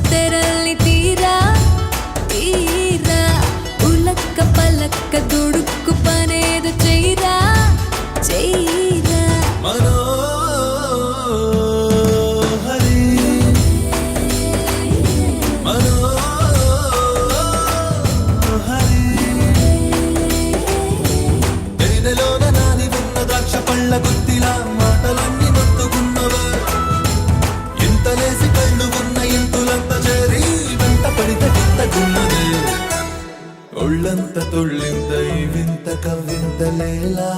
ತೆರಳಿ ತೀರಾ ತೀರಾ ಉಲಕ್ಕ ಪಲಕ್ಕ ದುಡುಕು ಪನೇದು ಚೈರಾ ಚೈರಾ పళ్ళ గుత్తిలా మాటలన్నీ మొత్తుకున్నవ ఇంతలేసి కళ్ళు ఉన్న ఇంతులంత చేరి వెంట పడితే గింతకున్నదే ఒళ్ళంత తొళ్ళింత ఈ వింత కవ్వింత లేలా